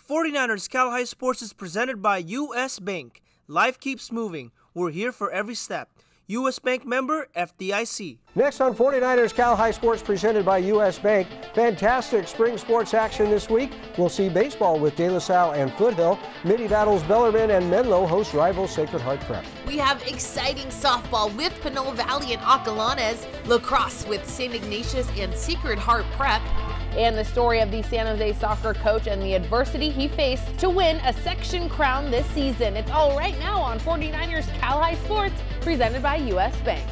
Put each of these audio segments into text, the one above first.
49ers Cal High Sports is presented by U.S. Bank. Life keeps moving. We're here for every step. U.S. Bank member, FDIC. Next on 49ers Cal High Sports presented by U.S. Bank. Fantastic spring sports action this week. We'll see baseball with De La Salle and Foothill. Midi battles Bellarmine and Menlo host rival Sacred Heart Prep. We have exciting softball with Pinole Valley and Acalanes, lacrosse with St. Ignatius and Sacred Heart Prep, and the story of the San Jose soccer coach and the adversity he faced to win a section crown this season. It's all right now on 49ers Cal High Sports, presented by U.S. Bank.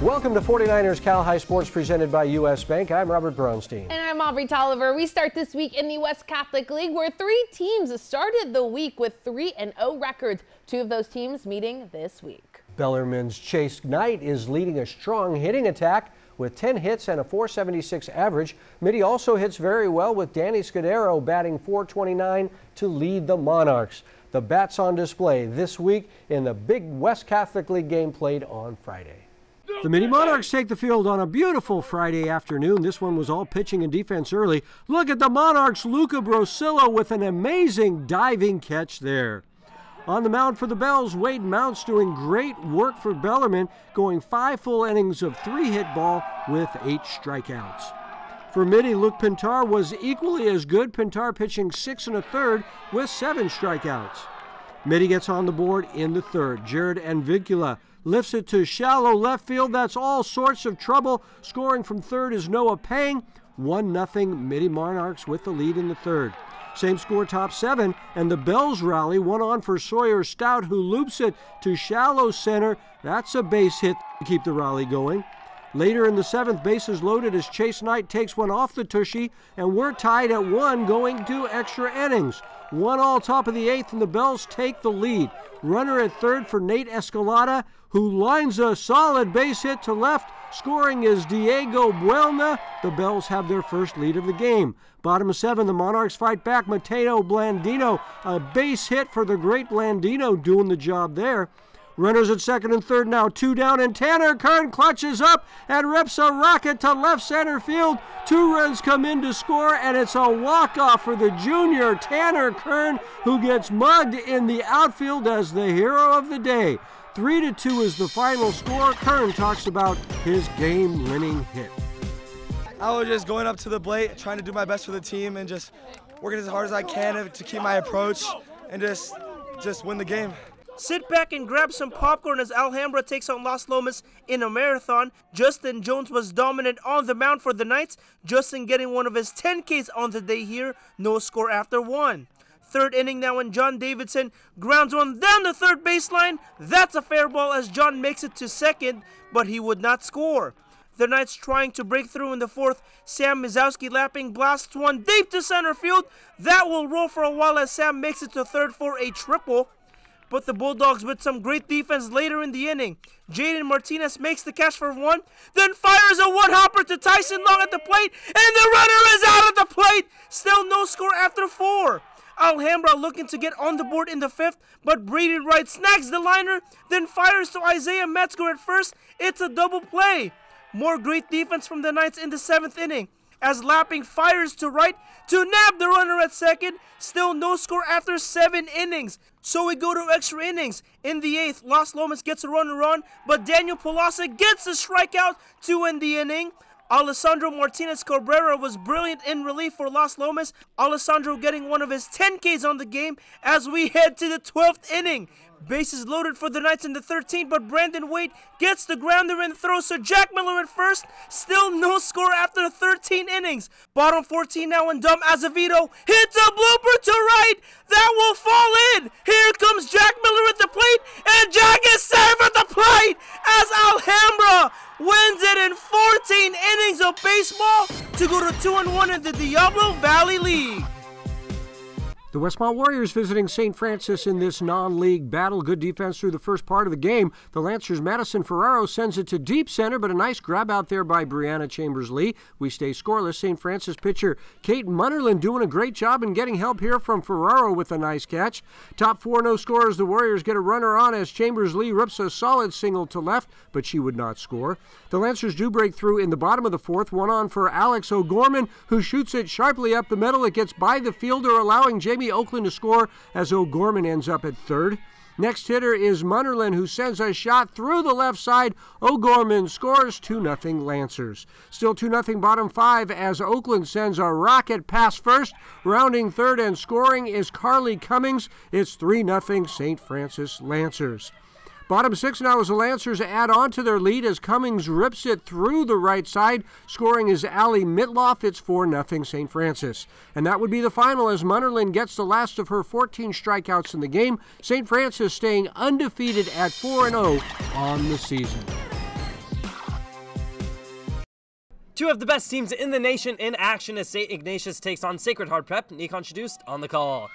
Welcome to 49ers Cal High Sports presented by U.S. Bank. I'm Robert Braunstein. And I'm Aubrey Tolliver. We start this week in the West Catholic League, where three teams started the week with 3-0 records. Two of those teams meeting this week. Bellarmine's Chase Knight is leading a strong hitting attack with 10 hits and a .476 average. Midi also hits very well with Danny Scudero batting .429 to lead the Monarchs. The bats on display this week in the big West Catholic League game played on Friday. The Midi Monarchs take the field on a beautiful Friday afternoon. This one was all pitching and defense early. Look at the Monarchs' Luca Brosillo with an amazing diving catch there. On the mound for the Bells, Wade Mounts doing great work for Bellarmine, going 5 full innings of 3-hit ball with 8 strikeouts. For Midi, Luke Pintar was equally as good. Pintar pitching 6 1/3 with 7 strikeouts. Midi gets on the board in the third. Jared Anvicula lifts it to shallow left field. That's all sorts of trouble. Scoring from third is Noah Pang. 1-0 Midi Monarchs with the lead in the third. Same score, top 7, and the Bells rally. One on for Sawyer Stout, who loops it to shallow center. That's a base hit to keep the rally going. Later in the 7th, bases loaded as Chase Knight takes one off the tushy, and we're tied at 1 going to extra innings. 1-1 top of the 8th, and the Bells take the lead. Runner at third for Nate Escalada, who lines a solid base hit to left. Scoring is Diego Buelna. The Bells have their first lead of the game. Bottom of 7, the Monarchs fight back. Mateo Blandino, a base hit for the great Blandino, doing the job there. Runners at second and third now, 2 down, and Tanner Kern clutches up and rips a rocket to left center field. 2 runs come in to score, and it's a walk-off for the junior Tanner Kern, who gets mugged in the outfield as the hero of the day. 3-2 is the final score. Kern talks about his game-winning hit. I was just going up to the plate, trying to do my best for the team, and just working as hard as I can to keep my approach and just win the game. Sit back and grab some popcorn as Alhambra takes on Las Lomas in a marathon. Justin Jones was dominant on the mound for the Knights. Justin getting one of his 10 Ks on the day here. No score after 1. Third inning now, and John Davidson grounds one down the third baseline. That's a fair ball as John makes it to second, but he would not score. The Knights trying to break through in the 4th. Sam Mizowski lapping blasts one deep to center field. That will roll for a while as Sam makes it to third for a triple. But the Bulldogs with some great defense later in the inning. Jaden Martinez makes the catch for 1, then fires a one-hopper to Tyson Long at the plate, and the runner is out at the plate. Still no score after 4. Alhambra looking to get on the board in the 5th, but Brady Wright snags the liner, then fires to Isaiah Metzger at first. It's a double play. More great defense from the Knights in the 7th inning, as Lapping fires to right to nab the runner at second. Still no score after 7 innings. So we go to extra innings. In the 8th, Las Lomas gets a runner on, but Daniel Palasa gets a strikeout to end the inning. Alessandro Martinez Cabrera was brilliant in relief for Las Lomas. Alessandro getting one of his 10 Ks on the game as we head to the 12th inning. Bases loaded for the Knights in the 13th, but Brandon Wade gets the grounder and throws to Jack Miller at first. Still no score after 13 innings. Bottom 14 now, and Dom Azevedo hits a blooper to right. That will fall in. Here comes Jack Miller at the plate, and Jack is safe at the plate as Alhambra wins it in 14 innings of baseball to go to 2-1 in the Diablo Valley League. The Westmont Warriors visiting St. Francis in this non-league battle. Good defense through the first part of the game. The Lancers' Madison Ferraro sends it to deep center, but a nice grab out there by Brianna Chambers-Lee. We stay scoreless. St. Francis pitcher Kate Munnerlin doing a great job and getting help here from Ferraro with a nice catch. Top four, no scorers. The Warriors get a runner on as Chambers-Lee rips a solid single to left, but she would not score. The Lancers do break through in the bottom of the fourth. One on for Alex O'Gorman, who shoots it sharply up the middle. It gets by the fielder, allowing Jamie Oakland to score as O'Gorman ends up at third. Next hitter is Munnerlin, who sends a shot through the left side. O'Gorman scores 2-0 Lancers. Still 2-0 bottom five as Oakland sends a rocket pass first. Rounding third and scoring is Carly Cummings. It's 3-0 St. Francis Lancers. Bottom six now as the Lancers add on to their lead as Cummings rips it through the right side. Scoring is Allie Mitloff. It's 4-0 St. Francis. And that would be the final as Munnerlin gets the last of her 14 strikeouts in the game. St. Francis staying undefeated at 4-0 on the season. Two of the best teams in the nation in action as St. Ignatius takes on Sacred Heart Prep. Nikon Shadust on the call.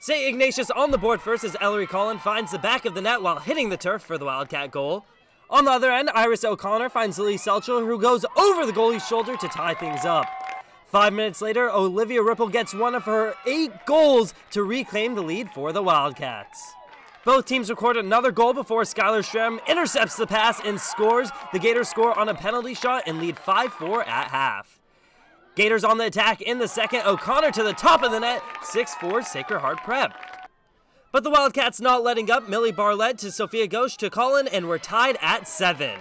St. Ignatius on the board first as Ellery Collin finds the back of the net while hitting the turf for the Wildcat goal. On the other end, Iris O'Connor finds Lily Selchel, who goes over the goalie's shoulder to tie things up. 5 minutes later, Olivia Ripple gets one of her 8 goals to reclaim the lead for the Wildcats. Both teams record another goal before Skylar Schramm intercepts the pass and scores. The Gators score on a penalty shot and lead 5-4 at half. Gators on the attack in the second. O'Connor to the top of the net. 6-4 Sacred Heart Prep. But the Wildcats not letting up. Millie Barlett to Sophia Ghosh to Collin, and we're tied at 7.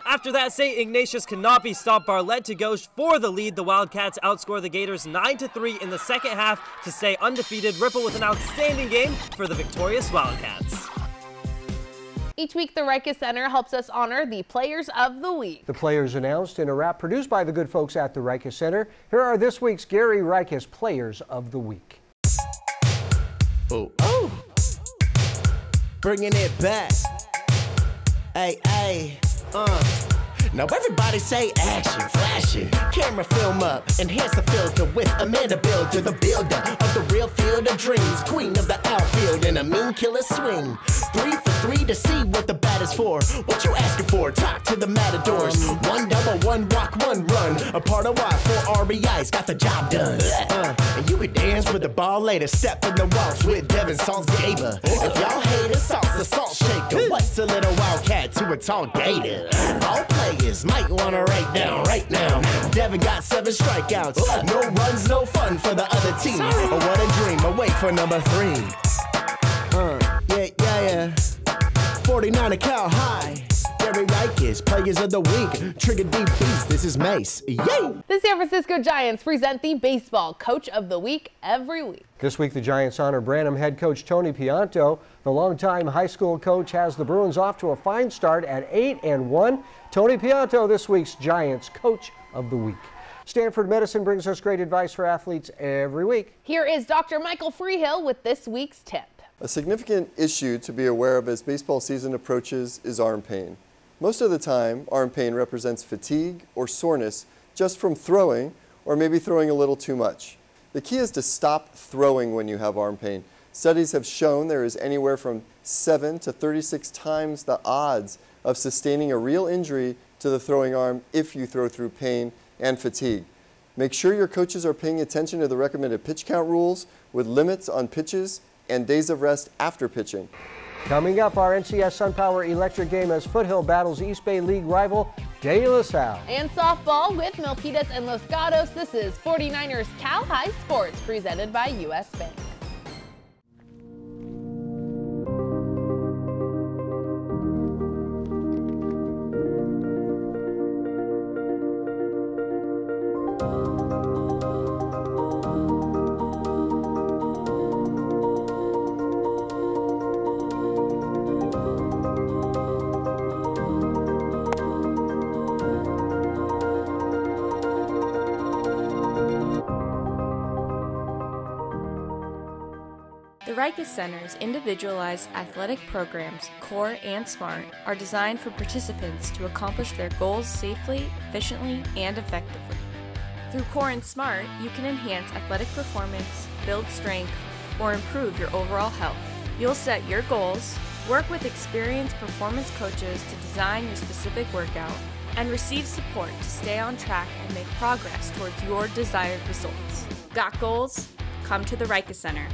After that, St. Ignatius cannot be stopped. Barlett to Ghosh for the lead. The Wildcats outscore the Gators 9-3 in the second half to stay undefeated. Ripple with an outstanding game for the victorious Wildcats. Each week, the Rikus Center helps us honor the Players of the Week. The players announced in a wrap produced by the good folks at the Rikus Center. Here are this week's Gary Rikus Players of the Week. Oh. Bringing it back. Hey. Now everybody say action, flashing. Camera film up, enhance the filter with Amanda Builder, the builder of the real field of dreams. Queen of the outfield and a mean killer swing. 3 for 3 to see what the bat is for. What you asking for? Talk to the Matadors. 1 double, 1 walk, 1 run. A part of why 4 RBIs got the job done. And you could dance with the ball later. Step in the waltz with Devin Salzgaber. If y'all hate a sauce, a salt shaker. What's a little Wildcat to a tall Gator? All players might wanna write down right now. Devin got 7 strikeouts. No runs, no fun for the other team. Oh, what a dream. Away for number 3. Yeah. 49 a Cal High. Gary Rikus, Players of the Week. Trigger deep beast. This is Mace. Yay! The San Francisco Giants present the Baseball Coach of the Week every week. This week, the Giants honor Branham head coach Tony Pianto. The longtime high school coach has the Bruins off to a fine start at 8-1. Tony Pianto, this week's Giants Coach of the Week. Stanford Medicine brings us great advice for athletes every week. Here is Dr. Michael Freehill with this week's tip. A significant issue to be aware of as baseball season approaches is arm pain. Most of the time, arm pain represents fatigue or soreness just from throwing, or maybe throwing a little too much. The key is to stop throwing when you have arm pain. Studies have shown there is anywhere from 7 to 36 times the odds of sustaining a real injury to the throwing arm if you throw through pain and fatigue. Make sure your coaches are paying attention to the recommended pitch count rules with limits on pitches and days of rest after pitching. Coming up, our NCS SunPower Electric game as Foothill battles East Bay League rival De La Salle. And softball with Milpitas and Los Gatos. This is 49ers Cal High Sports presented by U.S. Bank. The Rikus Center's individualized athletic programs, Core and SMART, are designed for participants to accomplish their goals safely, efficiently, and effectively. Through Core and SMART, you can enhance athletic performance, build strength, or improve your overall health. You'll set your goals, work with experienced performance coaches to design your specific workout, and receive support to stay on track and make progress towards your desired results. Got goals? Come to the Reicha Center.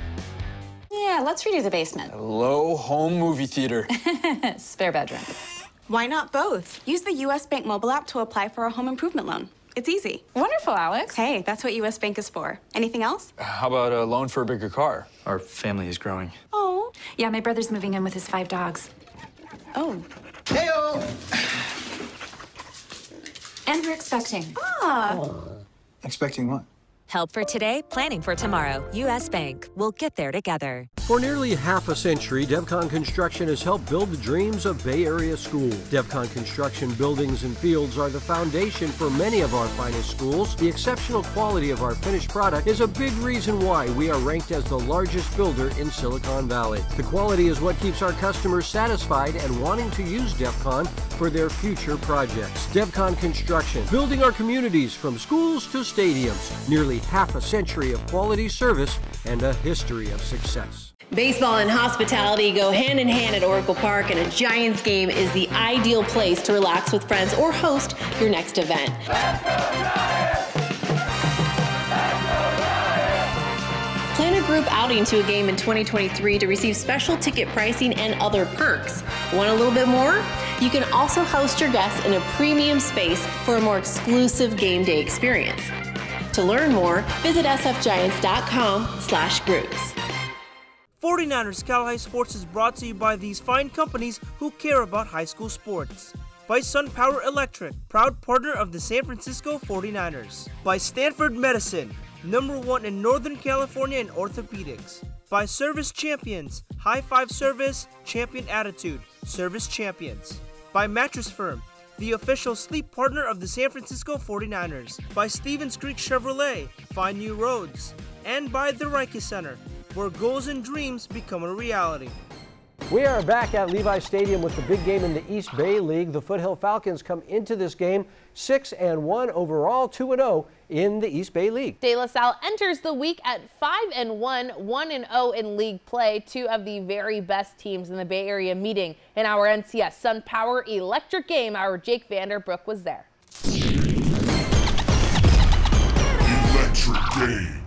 Yeah, let's redo the basement. Hello, home movie theater. Spare bedroom. Why not both? Use the U.S. Bank mobile app to apply for a home improvement loan. It's easy. Wonderful, Alex. Hey, that's what U.S. Bank is for. Anything else? How about a loan for a bigger car? Our family is growing. Oh. Yeah, my brother's moving in with his 5 dogs. Oh. Hey-o! And we're expecting. Expecting what? Help for today, planning for tomorrow. U.S. Bank. We'll get there together. For nearly half a century, Devcon Construction has helped build the dreams of Bay Area schools. Devcon Construction buildings and fields are the foundation for many of our finest schools. The exceptional quality of our finished product is a big reason why we are ranked as the largest builder in Silicon Valley. The quality is what keeps our customers satisfied and wanting to use Devcon for their future projects. Devcon Construction, building our communities from schools to stadiums. Nearly half a century of quality service and a history of success. Baseball and hospitality go hand in hand at Oracle Park, and a Giants game is the ideal place to relax with friends or host your next event. Plan a group outing to a game in 2023 to receive special ticket pricing and other perks. Want a little bit more? You can also host your guests in a premium space for a more exclusive game day experience. To learn more, visit sfgiants.com/groups. 49ers Cal High Sports is brought to you by these fine companies who care about high school sports. By SunPower Electric, proud partner of the San Francisco 49ers. By Stanford Medicine, #1 in Northern California in orthopedics. By Service Champions, High Five Service, Champion Attitude, Service Champions. By Mattress Firm, the official sleep partner of the San Francisco 49ers. By Stevens Creek Chevrolet, find new roads. And by the Reicha Center, where goals and dreams become a reality. We are back at Levi Stadium with the big game in the East Bay League. The Foothill Falcons come into this game 6-1 overall, 2-0 in the East Bay League. De La Salle enters the week at 5-1, 1-0 in league play. Two of the very best teams in the Bay Area meeting in our NCS SunPower Electric game. Our Jake Vanderbrook was there. Electric game.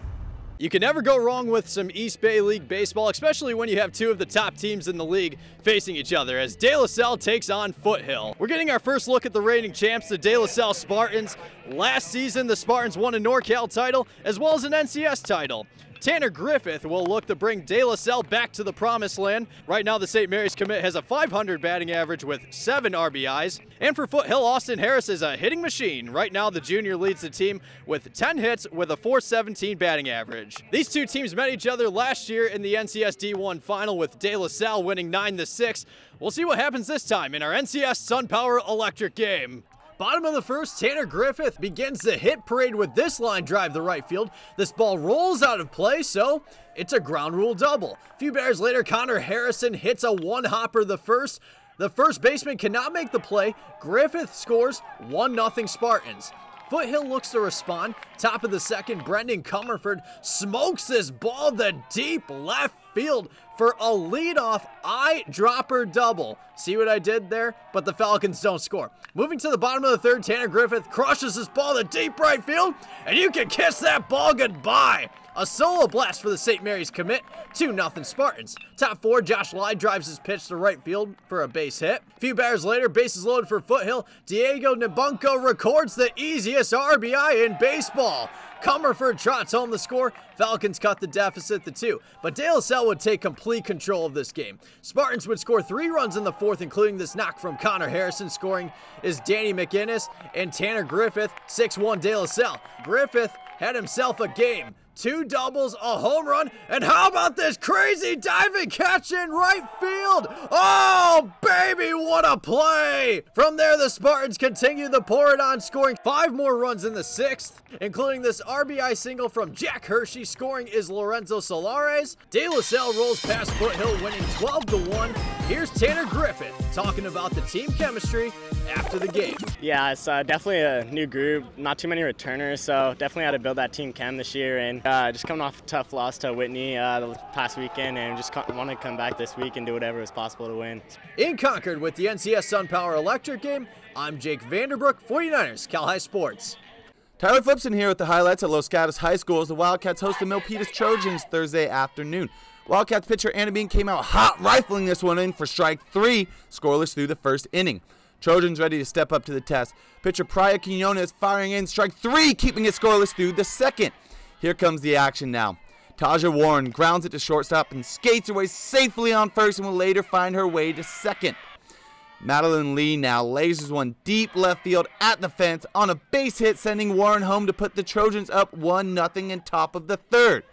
You can never go wrong with some East Bay League baseball, especially when you have two of the top teams in the league facing each other as De La Salle takes on Foothill. We're getting our first look at the reigning champs, the De La Salle Spartans. Last season, the Spartans won a NorCal title as well as an NCS title. Tanner Griffith will look to bring De La Salle back to the promised land. Right now, the St. Mary's commit has a .500 batting average with 7 RBIs. And for Foothill, Austin Harris is a hitting machine. Right now, the junior leads the team with 10 hits with a .417 batting average. These two teams met each other last year in the NCS D1 final with De La Salle winning 9-6. We'll see what happens this time in our NCS SunPower Electric game. Bottom of the first, Tanner Griffith begins the hit parade with this line drive to right field. This ball rolls out of play, so it's a ground rule double. A few batters later, Connor Harrison hits a one-hopper the first. The first baseman cannot make the play. Griffith scores 1-0 Spartans. Foothill looks to respond. Top of the second, Brendan Comerford smokes this ball to deep left field for a leadoff eye-dropper double. See what I did there? But the Falcons don't score. Moving to the bottom of the third, Tanner Griffith crushes this ball to deep right field, and you can kiss that ball goodbye. A solo blast for the St. Mary's commit, 2-0 Spartans. Top four, Josh Lyde drives his pitch to right field for a base hit. A few batters later, bases loaded for Foothill. Diego Nabunko records the easiest RBI in baseball. Comerford trots home the score. Falcons cut the deficit to 2, but De La Salle would take complete control of this game. Spartans would score 3 runs in the fourth, including this knock from Connor Harrison. Scoring is Danny McInnes and Tanner Griffith. 6-1 De La Salle. Griffith had himself a game. 2 doubles, a home run, and how about this crazy diving catch in right field? Oh, baby, what a play! From there, the Spartans continue to pour it on, scoring 5 more runs in the 6th, including this RBI single from Jack Hershey. Scoring is Lorenzo Solares. De La Salle rolls past Foothill, winning 12-1. Here's Tanner Griffith talking about the team chemistry after the game. Yeah, it's definitely a new group, not too many returners, so definitely had to build that team chem this year, and Just coming off a tough loss to Whitney the past weekend, and just want to come back this week and do whatever is possible to win. In Concord with the NCS SunPower Electric game, I'm Jake Vanderbrook, 49ers Cal High Sports. Tyler Flipson here with the highlights at Los Gatos High School as the Wildcats host the Milpitas Trojans Thursday afternoon. Wildcats pitcher Anna Bean came out hot, rifling this one in for strike 3, scoreless through the first inning. Trojans ready to step up to the test. Pitcher Praya Quinones firing in strike 3, keeping it scoreless through the second. Here comes the action now. Taja Warren grounds it to shortstop and skates her way safely on first and will later find her way to second. Madeline Lee now lasers one deep left field at the fence on a base hit, sending Warren home to put the Trojans up 1-0 in top of the third.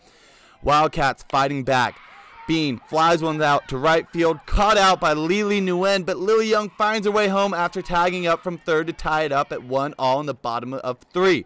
Wildcats fighting back. Bean flies one out to right field, caught out by Lily Nguyen, but Lily Young finds her way home after tagging up from third to tie it up at 1-all in the bottom of 3.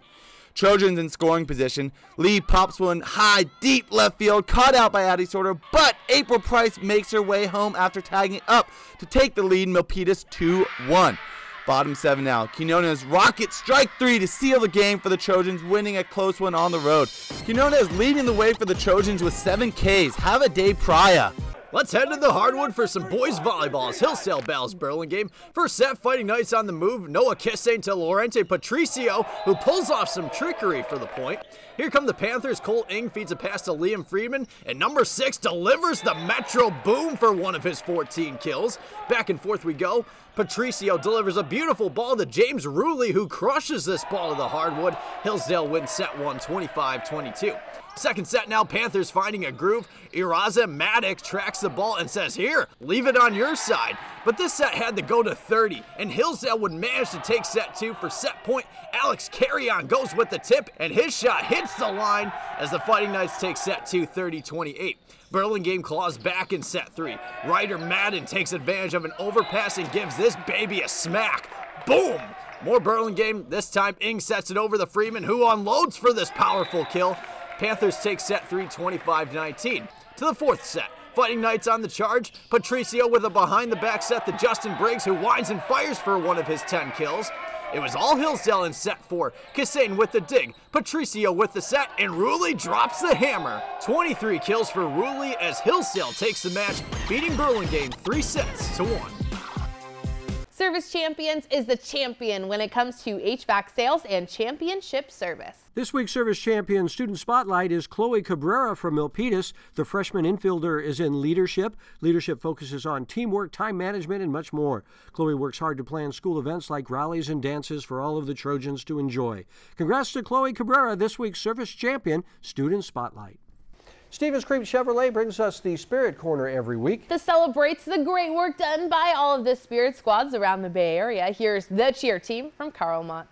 Trojans in scoring position. Lee pops one high, deep left field, caught out by Addie Sorter, but April Price makes her way home after tagging up to take the lead. Milpitas 2-1. Bottom 7 now. Quinones rocket strike 3 to seal the game for the Trojans, winning a close one on the road. Quinones leading the way for the Trojans with 7 Ks. Have a day, Praya. Let's head to the hardwood for some boys volleyball as Hillsdale battles Burlingame. First set, Fighting Knights on the move. Noah Kissane to Lorente Patricio, who pulls off some trickery for the point. Here come the Panthers. Cole Ing feeds a pass to Liam Friedman, and number 6 delivers the Metro boom for one of his 14 kills. Back and forth we go. Patricio delivers a beautiful ball to James Ruley, who crushes this ball to the hardwood. Hillsdale wins set 1, 25-22. Second set now, Panthers finding a groove. Iraza Maddox tracks the ball and says, "Here, leave it on your side." But this set had to go to 30, and Hillsdale would manage to take set 2 for set point. Alex Carrion goes with the tip, and his shot hits the line as the Fighting Knights take set 2, 30-28. Burlingame claws back in set 3. Ryder Madden takes advantage of an overpass and gives this baby a smack. Boom! More Burlingame. This time Ing sets it over the Freeman, who unloads for this powerful kill. Panthers take set 3, 25-19. To the fourth set. Fighting Knights on the charge. Patricio with a behind-the-back set to Justin Briggs, who winds and fires for one of his 10 kills. It was all Hillsdale in set 4. Kissane with the dig, Patricio with the set, and Ruley drops the hammer. 23 kills for Ruley as Hillsdale takes the match, beating Burlingame 3-1. Service Champions is the champion when it comes to HVAC sales and championship service. This week's Service Champion Student Spotlight is Chloe Cabrera from Milpitas. The freshman infielder is in leadership. Leadership focuses on teamwork, time management, and much more. Chloe works hard to plan school events like rallies and dances for all of the Trojans to enjoy. Congrats to Chloe Cabrera, this week's Service Champion Student Spotlight. Stevens Creek Chevrolet brings us the Spirit Corner every week. This celebrates the great work done by all of the Spirit squads around the Bay Area. Here's the cheer team from Carlmont.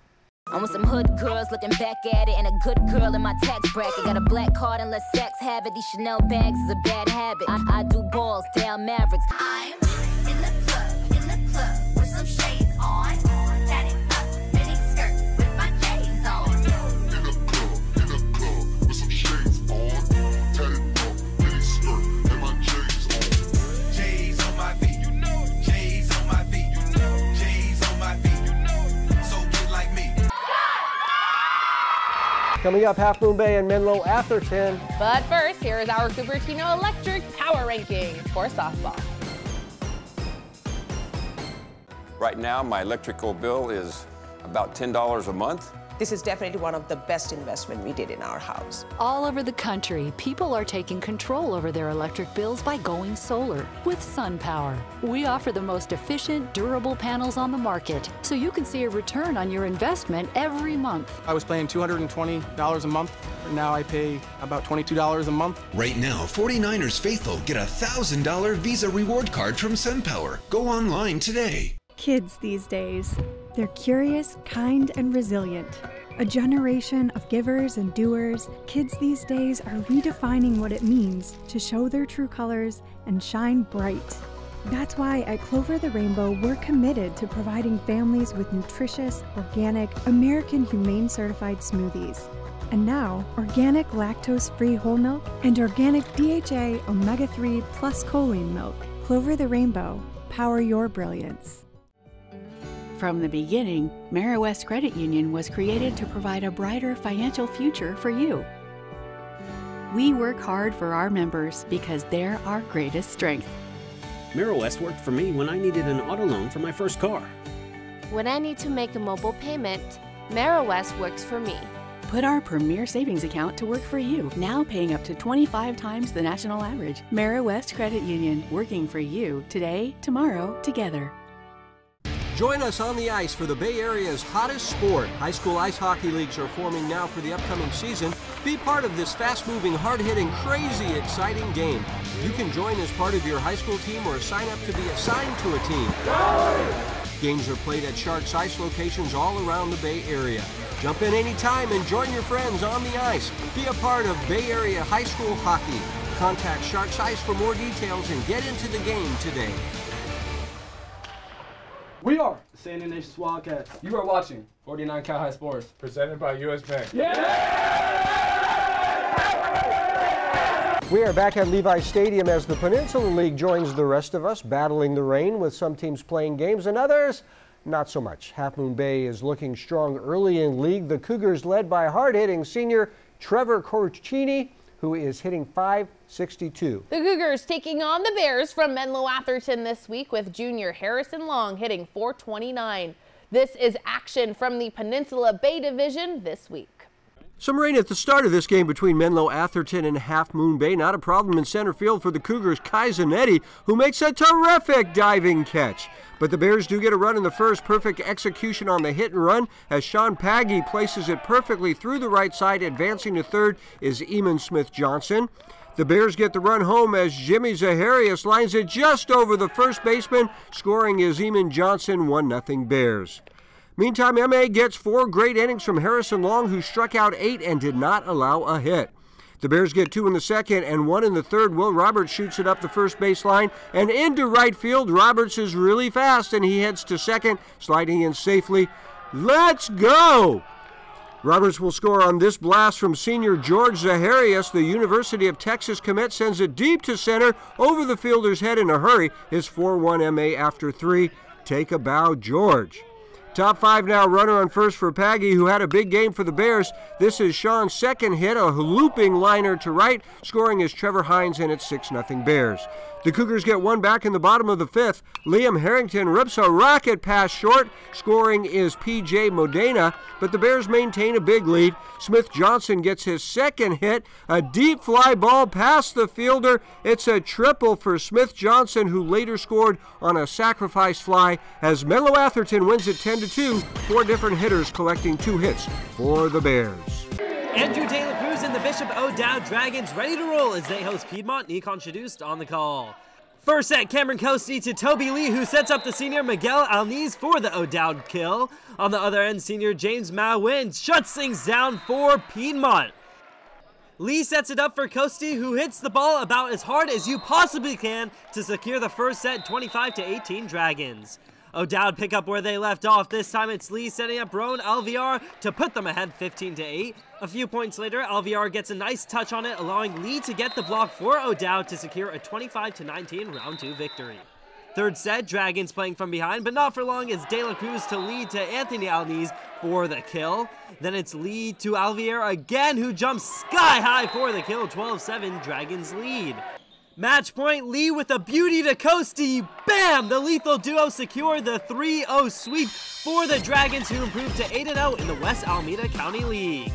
I want some hood girls looking back at it, and a good girl in my tax bracket. Got a black card and let sex have it. These Chanel bags is a bad habit. I do balls, down Mavericks. I'm in the club with some shades on. Tatted up, mini skirt with my J's on. In the club with some shades on. Tatted up, mini skirt and my J's on. J's on my feet, you know. J's on my feet, you know. J's on my feet, you know. So get like me. Coming up, Half Moon Bay and Menlo after 10. But first, here is our Cupertino Electric Power Rankings for softball. Right now, my electrical bill is about $10 a month. This is definitely one of the best investments we did in our house. All over the country, people are taking control over their electric bills by going solar with SunPower. We offer the most efficient, durable panels on the market, so you can see a return on your investment every month. I was paying $220 a month. Now I pay about $22 a month. Right now, 49ers faithful get a $1,000 Visa reward card from SunPower. Go online today. Kids these days, they're curious, kind, and resilient. A generation of givers and doers, kids these days are redefining what it means to show their true colors and shine bright. That's why at Clover the Rainbow, we're committed to providing families with nutritious, organic, American Humane certified smoothies. And now, organic lactose-free whole milk and organic DHA omega-3 plus choline milk. Clover the Rainbow, power your brilliance. From the beginning, Mara West Credit Union was created to provide a brighter financial future for you. We work hard for our members because they're our greatest strength. MarrowWest worked for me when I needed an auto loan for my first car. When I need to make a mobile payment, MarrowWest works for me. Put our premier savings account to work for you, now paying up to 25 times the national average. MarrowWest Credit Union, working for you today, tomorrow, together. Join us on the ice for the Bay Area's hottest sport. High school ice hockey leagues are forming now for the upcoming season. Be part of this fast-moving, hard-hitting, crazy, exciting game. You can join as part of your high school team or sign up to be assigned to a team. Games are played at Sharks Ice locations all around the Bay Area. Jump in anytime and join your friends on the ice. Be a part of Bay Area high school hockey. Contact Sharks Ice for more details and get into the game today. We are the St. Ignatius Wildcats. You are watching 49 Cal High Sports. Presented by U.S. Bank. We are back at Levi Stadium as the Peninsula League joins the rest of us, battling the rain with some teams playing games and others not so much. Half Moon Bay is looking strong early in league. The Cougars led by hard-hitting senior Trevor Corcini, who is hitting .562. The Cougars taking on the Bears from Menlo Atherton this week with junior Harrison Long hitting .429. This is action from the Peninsula Bay Division this week. Some rain at the start of this game between Menlo Atherton and Half Moon Bay. Not a problem in center field for the Cougars' Kai Zanetti, who makes a terrific diving catch. But the Bears do get a run in the first. Perfect execution on the hit and run as Sean Paggy places it perfectly through the right side. Advancing to third is Eamon Smith-Johnson. The Bears get the run home as Jimmy Zaharias lines it just over the first baseman. Scoring is Eamon Johnson, 1-0 Bears. Meantime, MA gets 4 great innings from Harrison Long, who struck out 8 and did not allow a hit. The Bears get 2 in the second and 1 in the third. Will Roberts shoots it up the first baseline and into right field. Roberts is really fast and he heads to second, sliding in safely. Let's go! Roberts will score on this blast from senior George Zaharias. The University of Texas commit sends it deep to center over the fielder's head in a hurry. His 4-1 MA after 3. Take a bow, George. Top 5 now, runner on first for Paggy, who had a big game for the Bears. This is Sean's second hit, a looping liner to right. Scoring is Trevor Hines, and it's 6-0 Bears. The Cougars get 1 back in the bottom of the 5th. Liam Harrington rips a rocket pass short. Scoring is P.J. Modena, but the Bears maintain a big lead. Smith-Johnson gets his second hit, a deep fly ball past the fielder. It's a triple for Smith-Johnson, who later scored on a sacrifice fly as Menlo Atherton wins it 10-2. 4 different hitters collecting 2 hits for the Bears. Andrew De La Cruz and the Bishop O'Dowd Dragons ready to roll as they host Piedmont. Nikon Shadust on the call. First set, Cameron Coasty to Toby Lee, who sets up the senior Miguel Alniz for the O'Dowd kill. On the other end, senior James Mawin shuts things down for Piedmont. Lee sets it up for Coasty, who hits the ball about as hard as you possibly can to secure the first set, 25-18 Dragons. O'Dowd pick up where they left off. This time it's Lee setting up Rowan Alviar to put them ahead 15-8. A few points later, Alviar gets a nice touch on it, allowing Lee to get the block for O'Dowd to secure a 25-19 round 2 victory. Third set, Dragons playing from behind, but not for long as De La Cruz to lead to Anthony Alniz for the kill. Then it's Lee to Alviar again, who jumps sky high for the kill, 12-7 Dragons lead. Match point, Lee with a beauty to Coasty. Bam! The lethal duo secure the 3-0 sweep for the Dragons, who improved to 8-0 in the West Alameda County League.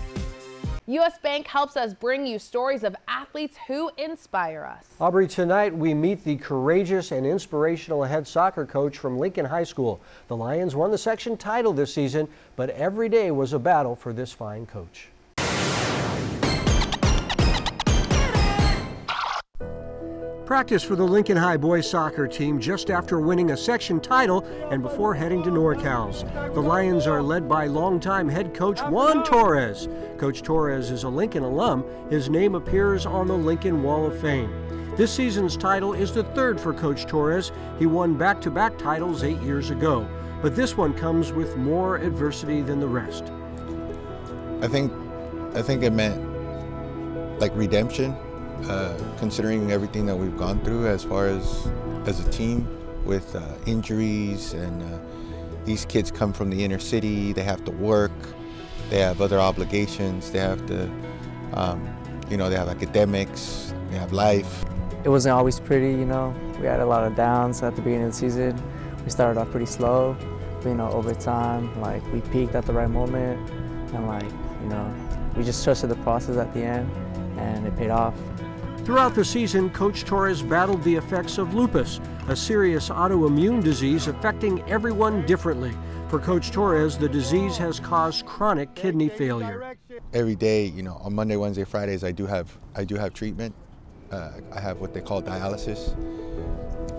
U.S. Bank helps us bring you stories of athletes who inspire us. Aubrey, tonight we meet the courageous and inspirational head soccer coach from Lincoln High School. The Lions won the section title this season, but every day was a battle for this fine coach. Practice for the Lincoln High boys soccer team just after winning a section title and before heading to NorCal's. The Lions are led by longtime head coach Juan Torres. Coach Torres is a Lincoln alum. His name appears on the Lincoln Wall of Fame. This season's title is the 3rd for Coach Torres. He won back-to-back titles 8 years ago, but this one comes with more adversity than the rest. I think it meant like redemption. Considering everything that we've gone through as far as a team with injuries, and these kids come from the inner city, they have to work, they have other obligations, they have to You know, they have academics, they have life. It wasn't always pretty, you know. We had a lot of downs at the beginning of the season. We started off pretty slow, but, you know, over time, like, we peaked at the right moment, and, like, you know, we just trusted the process at the end, and it paid off. Throughout the season, Coach Torres battled the effects of lupus, a serious autoimmune disease affecting everyone differently. For Coach Torres, the disease has caused chronic kidney failure. Every day, you know, on Monday, Wednesday, Fridays, I do have treatment. I have what they call dialysis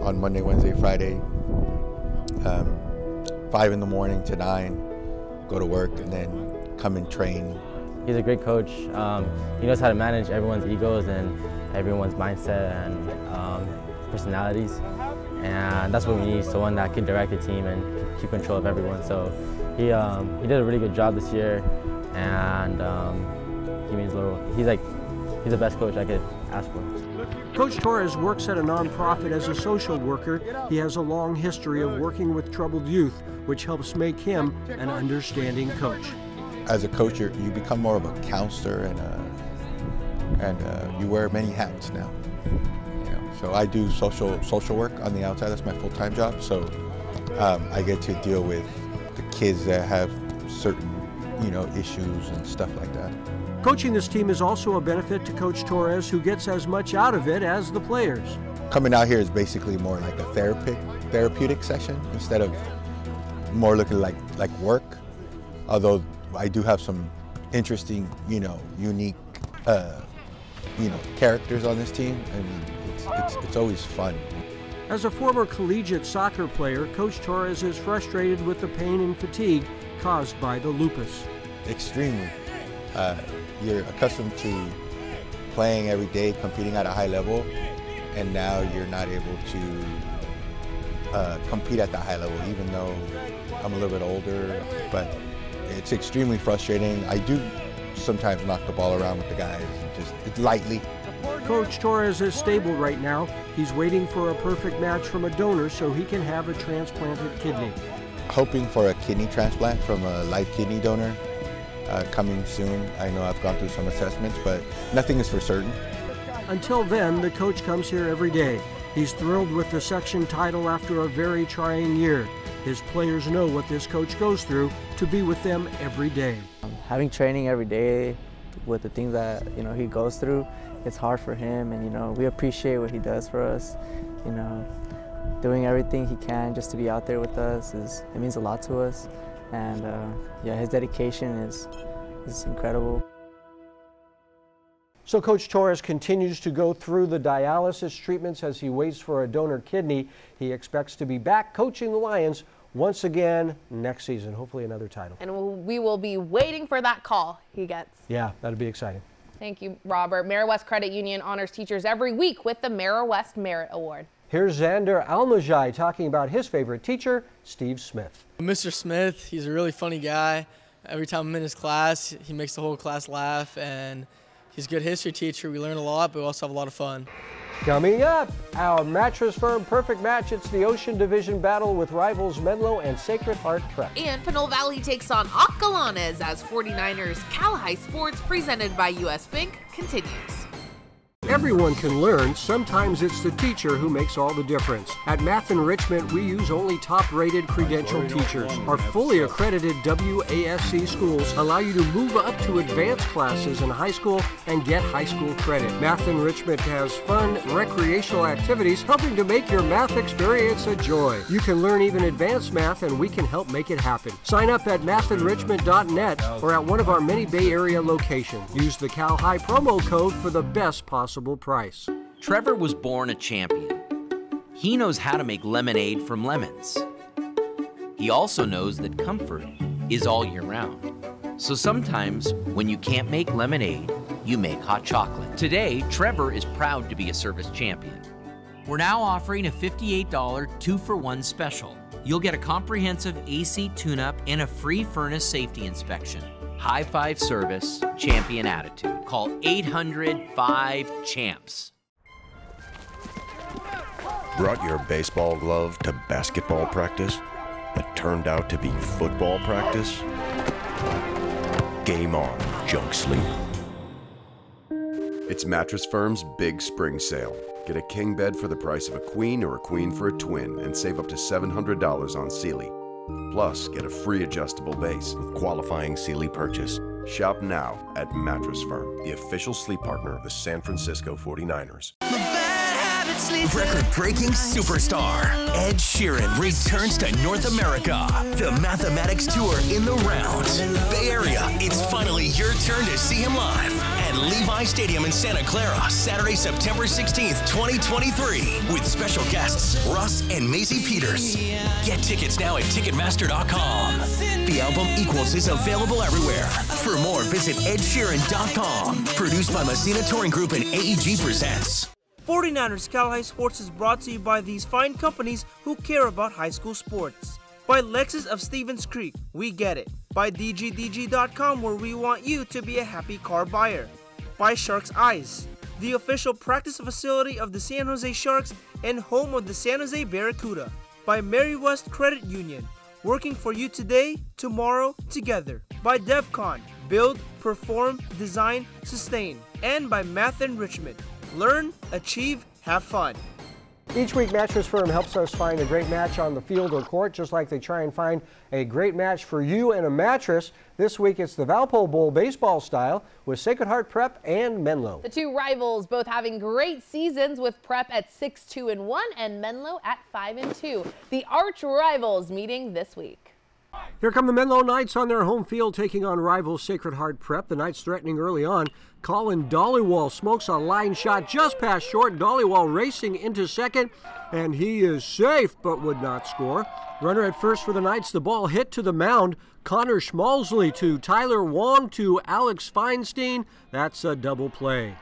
on Monday, Wednesday, Friday, 5 in the morning to 9, go to work, and then come and train. He's a great coach. He knows how to manage everyone's egos and everyone's mindset and personalities. And that's what we need, someone that can direct the team and keep control of everyone. So he did a really good job this year, and he's the best coach I could ask for. Coach Torres works at a nonprofit as a social worker. He has a long history of working with troubled youth, which helps make him an understanding coach. As a coach, you become more of a counselor, and you wear many hats now. You know, so I do social work on the outside. That's my full-time job. So I get to deal with the kids that have certain, you know, issues and stuff like that. Coaching this team is also a benefit to Coach Torres, who gets as much out of it as the players. Coming out here is basically more like a therapeutic session instead of more looking like work. Although I do have some interesting, you know, unique, you know, characters on this team, and it's always fun. As a former collegiate soccer player, Coach Torres is frustrated with the pain and fatigue caused by the lupus. Extremely. You're accustomed to playing every day, competing at a high level, and now you're not able to compete at that high level, even though I'm a little bit older. But it's extremely frustrating. I do sometimes knock the ball around with the guys, just lightly. Coach Torres is stable right now. He's waiting for a perfect match from a donor so he can have a transplanted kidney. Hoping for a kidney transplant from a live kidney donor. Coming soon. I know I've gone through some assessments, but nothing is for certain. Until then, the coach comes here every day. He's thrilled with the section title after a very trying year. His players know what this coach goes through to be with them every day. Having training every day with the things that, you know, he goes through, it's hard for him, and, you know, we appreciate what he does for us. You know, doing everything he can just to be out there with us, it means a lot to us. And yeah, his dedication is incredible. So Coach Torres continues to go through the dialysis treatments as he waits for a donor kidney. He expects to be back coaching the Lions once again next season, hopefully another title. And we will be waiting for that call he gets. Yeah, that'll be exciting. Thank you, Robert. Mara-West Credit Union honors teachers every week with the Mara-West Merit Award. Here's Xander Almajai talking about his favorite teacher, Steve Smith. Mr. Smith, he's a really funny guy. Every time I'm in his class, he makes the whole class laugh, and he's a good history teacher. We learn a lot, but we also have a lot of fun. Coming up, our mattress firm Perfect Match. It's the Ocean Division battle with rivals Menlo and Sacred Heart Prep. And Pinole Valley takes on Acalanes as 49ers Cal High Sports, presented by U.S. Bank, continues. Everyone can learn. Sometimes it's the teacher who makes all the difference. At Math Enrichment, we use only top-rated credentialed teachers. Our fully accredited WASC schools allow you to move up to advanced classes in high school and get high school credit. Math Enrichment has fun, recreational activities helping to make your math experience a joy. You can learn even advanced math, and we can help make it happen. Sign up at mathenrichment.net or at one of our many Bay Area locations. Use the Cal High promo code for the best possible price. Trevor was born a champion. He knows how to make lemonade from lemons. He also knows that comfort is all year round. So sometimes when you can't make lemonade, you make hot chocolate. Today, Trevor is proud to be a service champion. We're now offering a $58 2-for-1 special. You'll get a comprehensive AC tune-up and a free furnace safety inspection. High five service, champion attitude. Call 800-5-CHAMPS. Brought your baseball glove to basketball practice that turned out to be football practice? Game on, junk sleep. It's Mattress Firm's Big Spring Sale. Get a king bed for the price of a queen or a queen for a twin and save up to $700 on Sealy. Plus, get a free adjustable base with qualifying Sealy purchase. Shop now at Mattress Firm, the official sleep partner of the San Francisco 49ers. Record-breaking superstar Ed Sheeran returns to North America. The Mathematics Tour in the round. Bay Area, it's finally your turn to see him live at Levi Stadium in Santa Clara, Saturday, September 16th, 2023, with special guests Russ and Maisie Peters. Get tickets now at Ticketmaster.com. The album Equals is available everywhere. For more, visit EdSheeran.com. Produced by Messina Touring Group and AEG Presents. 49ers Cal High Sports is brought to you by these fine companies who care about high school sports. By Lexus of Stevens Creek, we get it. By DGDG.com, where we want you to be a happy car buyer. By Sharks Eyes, the official practice facility of the San Jose Sharks and home of the San Jose Barracuda. By Mary West Credit Union, working for you today, tomorrow, together. By DevCon, build, perform, design, sustain. And by Math Enrichment. Learn, achieve, have fun. Each week, Mattress Firm helps us find a great match on the field or court, just like they try and find a great match for you and a mattress. This week, it's the Valpo Bowl baseball style with Sacred Heart Prep and Menlo. The two rivals both having great seasons, with Prep at 6-2-1 and Menlo at 5-2. The arch rivals meeting this week. Here come the Menlo Knights on their home field taking on rivals Sacred Heart Prep. The Knights threatening early on. Colin Dollywall smokes a line shot just past short. Dollywall racing into second, and he is safe but would not score. Runner at first for the Knights. The ball hit to the mound. Connor Schmalzley to Tyler Wong to Alex Feinstein. That's a double play.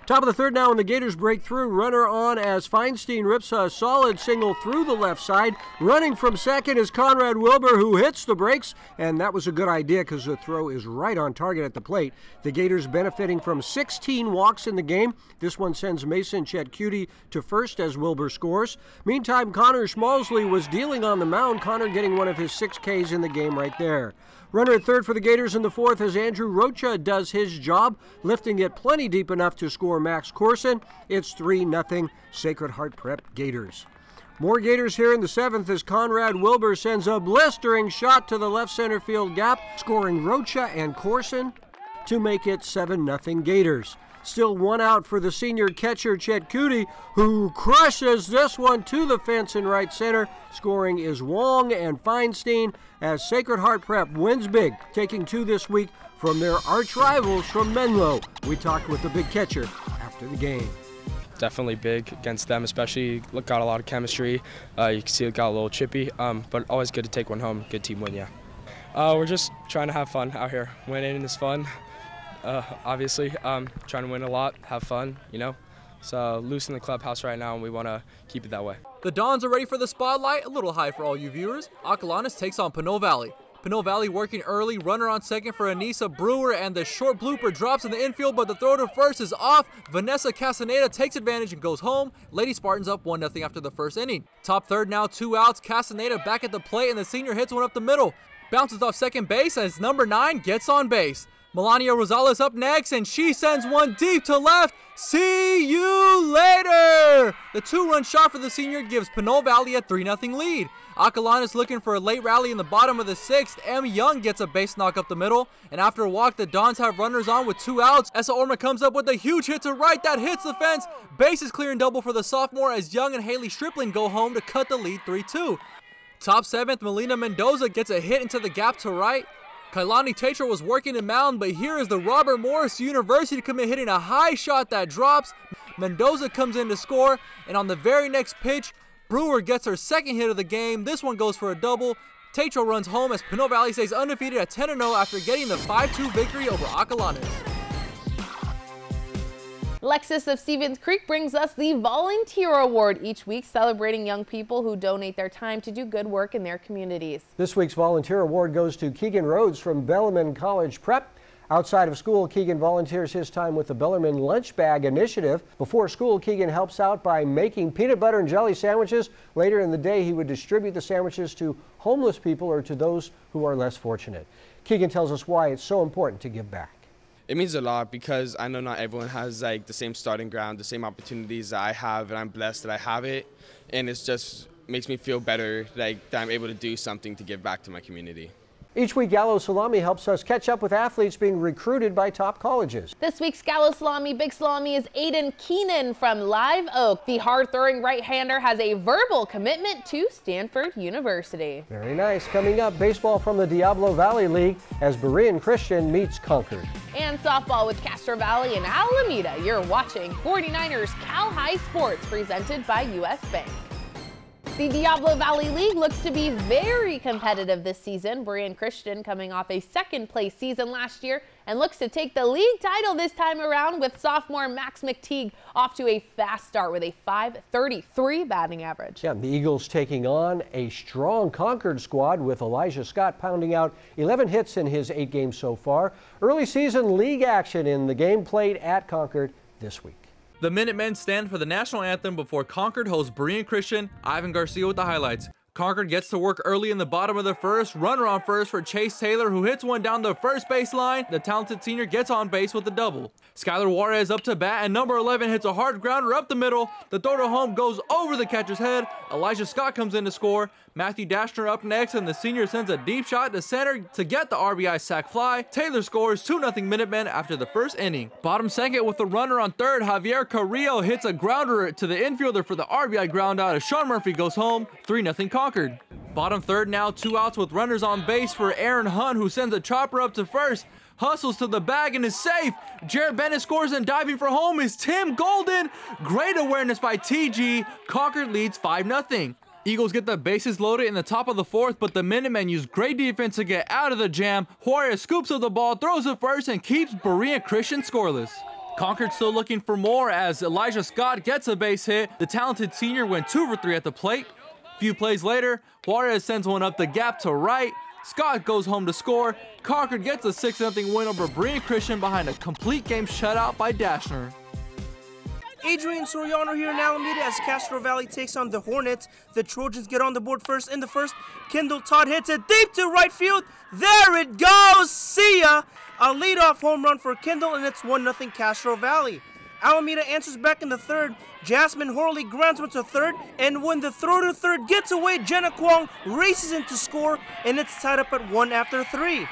Top of the third now, and the Gators break through. Runner on as Feinstein rips a solid single through the left side. Running from second is Conrad Wilbur, who hits the brakes, and that was a good idea because the throw is right on target at the plate. The Gators benefiting from 16 walks in the game. This one sends Mason Chetcuti to first as Wilbur scores. Meantime, Connor Schmalzley was dealing on the mound. Connor getting one of his 6 Ks in the game right there. Runner at third for the Gators in the fourth as Andrew Rocha does his job, lifting it plenty deep enough to score Max Corson. It's 3-0 Sacred Heart Prep Gators. More Gators here in the seventh as Conrad Wilbur sends a blistering shot to the left center field gap, scoring Rocha and Corson to make it 7-0 Gators. Still one out for the senior catcher Chetcuti, who crushes this one to the fence in right center. Scoring is Wong and Feinstein as Sacred Heart Prep wins big, taking 2 this week from their arch rivals from Menlo. We talked with the big catcher after the game. Definitely big against them, especially got a lot of chemistry. You can see it got a little chippy, but always good to take one home. Good team win, yeah. We're just trying to have fun out here. Winning is fun. Obviously, trying to win a lot, have fun, you know. So loose in the clubhouse right now, and we want to keep it that way. The Dons are ready for the spotlight, a little high for all you viewers. Acalanes takes on Pinole Valley. Pinole Valley working early, runner on second for Anissa Brewer, and the short blooper drops in the infield, but the throw to first is off. Vanessa Castaneda takes advantage and goes home. Lady Spartans up 1-0 after the first inning. Top third now, 2 outs. Castaneda back at the plate, and the senior hits one up the middle. Bounces off second base as number 9 gets on base. Melania Rosales up next, and she sends one deep to left. See you later! The 2-run shot for the senior gives Pinole Valley a 3-0 lead. Acalanes looking for a late rally in the bottom of the 6th. M. Young gets a base knock up the middle, and after a walk, the Dons have runners on with 2 outs. Essa Orma comes up with a huge hit to right that hits the fence. Base is clear and double for the sophomore as Young and Haley Stripling go home to cut the lead 3-2. Top 7th, Melina Mendoza gets a hit into the gap to right. Kailani Tatro was working in mound, but here is the Robert Morris University commit hitting a high shot that drops. Mendoza comes in to score, and on the very next pitch, Brewer gets her second hit of the game. This one goes for a double. Tatro runs home as Pinole Valley stays undefeated at 10-0 after getting the 5-2 victory over Acalanes. Lexus of Stevens Creek brings us the Volunteer Award each week, celebrating young people who donate their time to do good work in their communities. This week's Volunteer Award goes to Keegan Rhodes from Bellarmine College Prep. Outside of school, Keegan volunteers his time with the Bellarmine Lunch Bag Initiative. Before school, Keegan helps out by making peanut butter and jelly sandwiches. Later in the day, he would distribute the sandwiches to homeless people or to those who are less fortunate. Keegan tells us why it's so important to give back. It means a lot because I know not everyone has like the same starting ground, the same opportunities that I have, and I'm blessed that I have it. And it's just makes me feel better like that I'm able to do something to give back to my community. Each week, Gallo Salami helps us catch up with athletes being recruited by top colleges. This week's Gallo Salami Big Salami is Aiden Keenan from Live Oak. The hard-throwing right-hander has a verbal commitment to Stanford University. Very nice. Coming up, baseball from the Diablo Valley League as Berean Christian meets Concord. And softball with Castro Valley and Alameda. You're watching 49ers Cal High Sports presented by U.S. Bank. The Diablo Valley League looks to be very competitive this season. Berean Christian coming off a second-place season last year and looks to take the league title this time around with sophomore Max McTeague off to a fast start with a .533 batting average. Yeah, the Eagles taking on a strong Concord squad with Elijah Scott pounding out 11 hits in his 8 games so far. Early season league action in the game played at Concord this week. The Minutemen stand for the national anthem before Concord hosts Berean Christian. Ivan Garcia with the highlights. Concord gets to work early in the bottom of the first. Runner on first for Chase Taylor, who hits one down the first base line. The talented senior gets on base with a double. Skylar Juarez up to bat, and number 11 hits a hard grounder up the middle. The throw to home goes over the catcher's head. Elijah Scott comes in to score. Matthew Dashner up next, and the senior sends a deep shot to center to get the RBI sac fly. Taylor scores 2-0 Minutemen after the first inning. Bottom second with the runner on third, Javier Carrillo hits a grounder to the infielder for the RBI ground out as Sean Murphy goes home. 3-0 Concord. Bottom third now, 2 outs with runners on base for Aaron Hunt, who sends a chopper up to first. Hustles to the bag and is safe. Jared Bennett scores, and diving for home is Tim Golden. Great awareness by TG. Concord leads 5-0. Eagles get the bases loaded in the top of the fourth, but the Minutemen use great defense to get out of the jam. Juarez scoops up the ball, throws it first, and keeps Berean Christian scoreless. Concord still looking for more as Elijah Scott gets a base hit. The talented senior went 2 for 3 at the plate. Few plays later, Juarez sends one up the gap to right. Scott goes home to score. Concord gets a 6-0 win over Berean Christian behind a complete game shutout by Dashner. Adrian Soriano here in Alameda as Castro Valley takes on the Hornets. The Trojans get on the board first in the first. Kendall Todd hits it deep to right field. There it goes. See ya. A leadoff home run for Kendall, and it's 1-0 Castro Valley. Alameda answers back in the third. Jasmine Horley grounds one to third, and when the throw to third gets away, Jenna Kwong races in to score, and it's tied up at 1 after 3.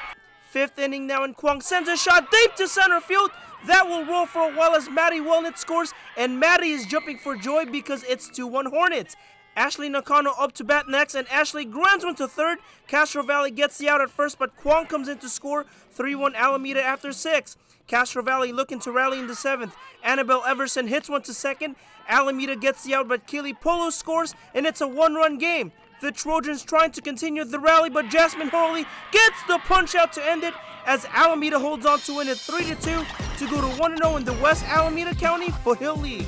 Fifth inning now, and Kwong sends a shot deep to center field. That will roll for a while as Maddie Walnut scores, and Maddie is jumping for joy because it's 2-1 Hornets. Ashley Nakano up to bat next, and Ashley grounds one to third. Castro Valley gets the out at first, but Kwong comes in to score. 3-1 Alameda after 6. Castro Valley looking to rally in the 7th. Annabelle Everson hits one to second. Alameda gets the out, but Keely Polo scores, and it's a 1-run game. The Trojans trying to continue the rally, but Jasmine Hurley gets the punch out to end it as Alameda holds on to win it 3-2 to go to 1-0 in the West Alameda County Foothill League.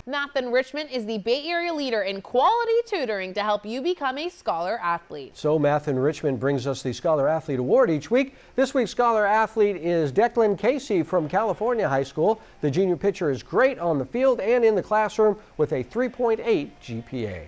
Math Enrichment is the Bay Area leader in quality tutoring to help you become a Scholar Athlete. So Math Enrichment brings us the Scholar Athlete Award each week. This week's Scholar Athlete is Declan Casey from California High School. The junior pitcher is great on the field and in the classroom with a 3.8 GPA.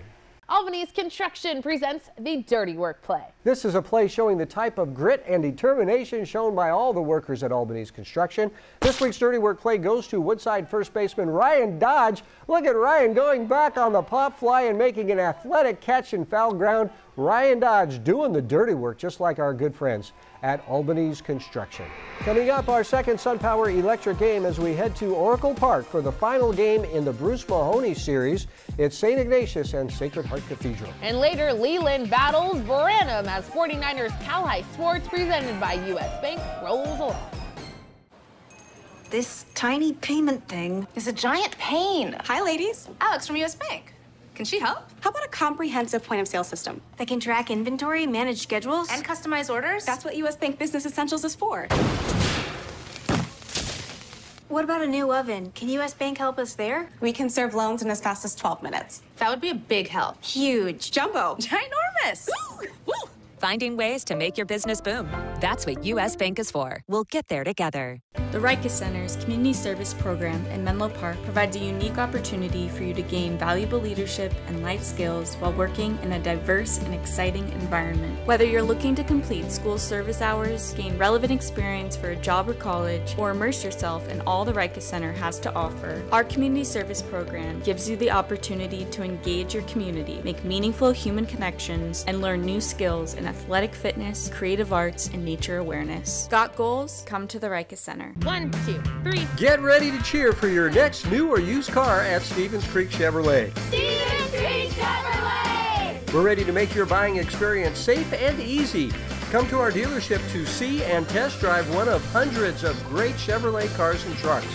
Albany's Construction presents the Dirty Work Play. This is a play showing the type of grit and determination shown by all the workers at Albany's Construction. This week's Dirty Work Play goes to Woodside first baseman Ryan Dodge. Look at Ryan going back on the pop fly and making an athletic catch in foul ground. Ryan Dodge doing the dirty work just like our good friends at Albany's Construction. Coming up, our second SunPower Electric game as we head to Oracle Park for the final game in the Bruce Mahoney series. It's St. Ignatius and Sacred Heart Cathedral. And later, Leland battles Branham as 49ers Cal High Sports presented by U.S. Bank rolls along. This tiny payment thing is a giant pain. Hi, ladies. Alex from U.S. Bank. Can she help? How about a comprehensive point-of-sale system that can track inventory, manage schedules, and customize orders? That's what U.S. Bank Business Essentials is for. What about a new oven? Can U.S. Bank help us there? We can serve loans in as fast as 12 minutes. That would be a big help. Huge. Jumbo. Ginormous. Finding ways to make your business boom. That's what U.S. Bank is for. We'll get there together. The Rikers Center's Community Service Program in Menlo Park provides a unique opportunity for you to gain valuable leadership and life skills while working in a diverse and exciting environment. Whether you're looking to complete school service hours, gain relevant experience for a job or college, or immerse yourself in all the Rikers Center has to offer, our Community Service Program gives you the opportunity to engage your community, make meaningful human connections, and learn new skills in athletic fitness, creative arts, and nature awareness. Got goals? Come to the Rikers Center. 1, 2, 3. Get ready to cheer for your next new or used car at Stevens Creek Chevrolet. Stevens Creek Chevrolet! We're ready to make your buying experience safe and easy. Come to our dealership to see and test drive one of hundreds of great Chevrolet cars and trucks.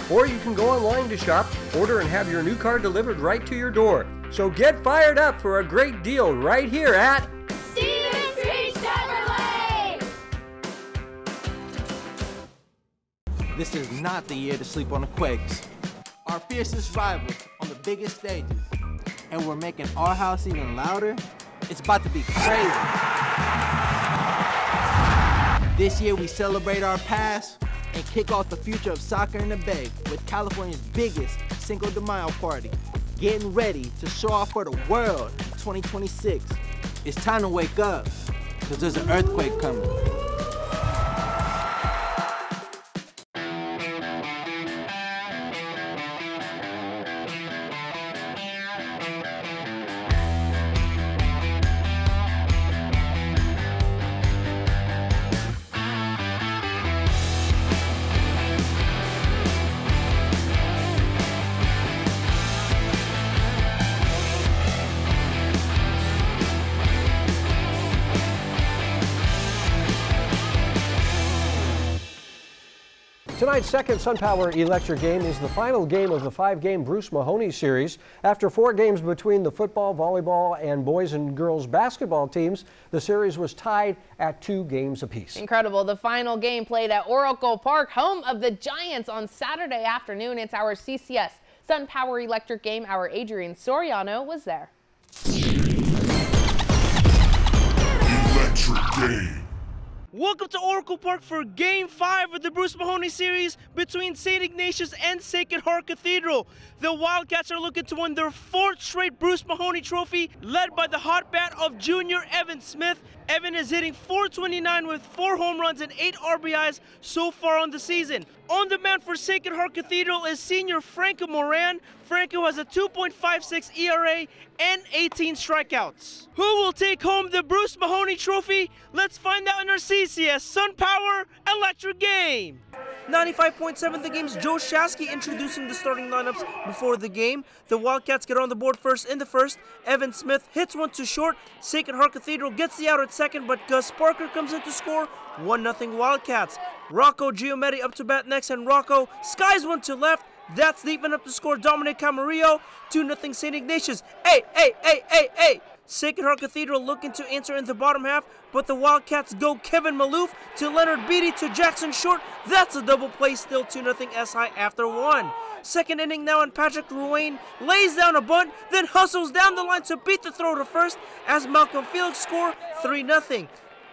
Or you can go online to shop, order, and have your new car delivered right to your door. So get fired up for a great deal right here at Stevens Creek Chevrolet! This is not the year to sleep on the Quakes. Our fiercest rivals on the biggest stages. And we're making our house even louder. It's about to be crazy. This year we celebrate our past and kick off the future of soccer in the Bay with California's biggest Cinco de Mayo party. Getting ready to show off for the world 2026. It's time to wake up, because there's an earthquake coming. Tonight's second SunPower Electric game is the final game of the 5-game Bruce Mahoney series. After 4 games between the football, volleyball, and boys and girls basketball teams, the series was tied at 2 games apiece. Incredible. The final game played at Oracle Park, home of the Giants, on Saturday afternoon. It's our CCS SunPower Electric game. Our Adrian Soriano was there. Electric game. Welcome to Oracle Park for Game 5 of the Bruce Mahoney series between St. Ignatius and Sacred Heart Cathedral. The Wildcats are looking to win their 4th straight Bruce Mahoney trophy, led by the hot bat of junior Evan Smith. Evan is hitting .429 with 4 home runs and 8 RBIs so far on the season. On the mound for Sacred Heart Cathedral is senior Franco Moran. Franco has a 2.56 ERA and 18 strikeouts. Who will take home the Bruce Mahoney trophy? Let's find out in our CCS SunPower Electric game. 95.7 The Game's Joe Shasky introducing the starting lineups before the game. The Wildcats get on the board first in the first. Evan Smith hits one to short. Sacred Heart Cathedral gets the out at second, but Gus Parker comes in to score. 1-0 Wildcats. Rocco Giametti up to bat next, and Rocco skies one to left. That's deep enough to score Dominic Camarillo. 2-0 St. Ignatius. Hey! Sacred Heart Cathedral looking to answer in the bottom half, but the Wildcats go Kevin Maloof to Leonard Beatty to Jackson Short. That's a double play, still 2-0 SI after 1. Second inning now, and Patrick Ruane lays down a bunt, then hustles down the line to beat the throw to first as Malcolm Felix score 3-0.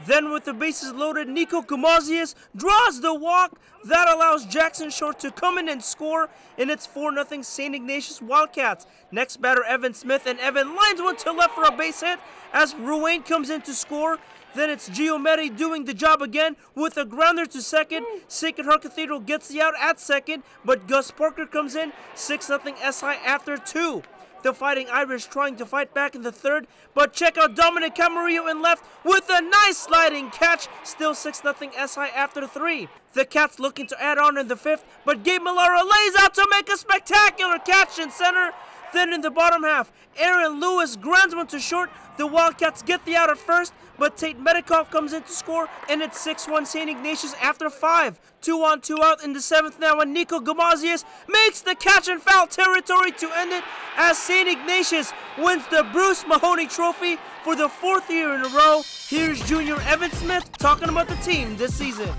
Then with the bases loaded, Nico Gamazias draws the walk. That allows Jackson Short to come in and score, and it's 4-0 St. Ignatius Wildcats. Next batter, Evan Smith, and Evan lines one to left for a base hit as Ruane comes in to score. Then it's Giametti doing the job again with a grounder to second. Sacred Heart Cathedral gets the out at second, but Gus Parker comes in, 6-0 SI after 2. The Fighting Irish trying to fight back in the third, but check out Dominic Camarillo in left with a nice sliding catch, still 6-0 SI after 3. The Cats looking to add on in the fifth, but Gabe Millara lays out to make a spectacular catch in center. Then in the bottom half, Aaron Lewis grounds one to short. The Wildcats get the out at first, but Tate Medikoff comes in to score, and it's 6-1 St. Ignatius after 5. 2 on, 2 out in the 7th now, and Nico Gamazias makes the catch in foul territory to end it as St. Ignatius wins the Bruce Mahoney Trophy for the 4th year in a row. Here's junior Evan Smith talking about the team this season.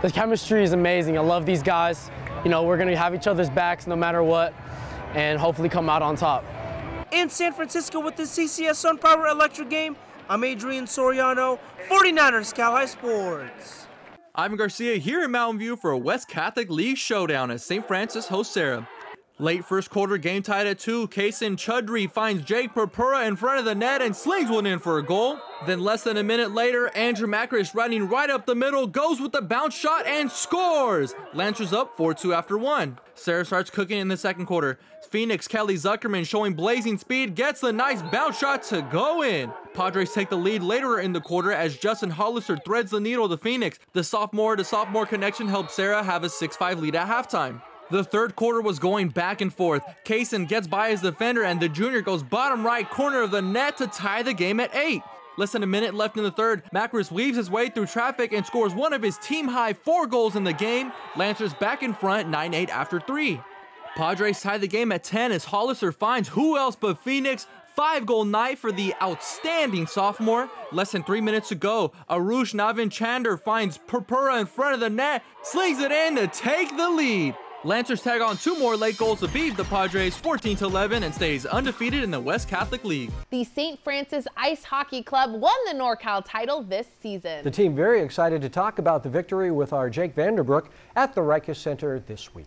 The chemistry is amazing. I love these guys. You know, we're going to have each other's backs no matter what, and hopefully come out on top. In San Francisco with the CCS SunPower Electric game, I'm Adrian Soriano, 49ers Cal High Sports. Ivan Garcia here in Mountain View for a West Catholic League showdown as St. Francis hosts Serra. Late first quarter, game tied at 2. Kaysen Chudry finds Jake Purpura in front of the net and slings one in for a goal. Then less than a minute later, Andrew Macris riding right up the middle, goes with the bounce shot and scores! Lancers up 4-2 after 1. Serra starts cooking in the second quarter. Phoenix Kelly Zuckerman, showing blazing speed, gets the nice bounce shot to go in. Padres take the lead later in the quarter as Justin Hollister threads the needle to Phoenix. The sophomore-to-sophomore connection helped Serra have a 6-5 lead at halftime. The third quarter was going back and forth. Kaysen gets by his defender and the junior goes bottom right corner of the net to tie the game at 8. Less than a minute left in the third, Macris weaves his way through traffic and scores one of his team-high 4 goals in the game. Lancers back in front 9-8 after 3. Padres tie the game at 10 as Hollister finds who else but Phoenix. 5-goal night for the outstanding sophomore. Less than 3 minutes to go, Arush Navin Chander finds Purpura in front of the net, slings it in to take the lead. Lancers tag on 2 more late goals to beat the Padres 14-11 and stays undefeated in the West Catholic League. The St. Francis Ice Hockey Club won the NorCal title this season. The team very excited to talk about the victory with our Jake Vanderbrook at the Rikus Center this week.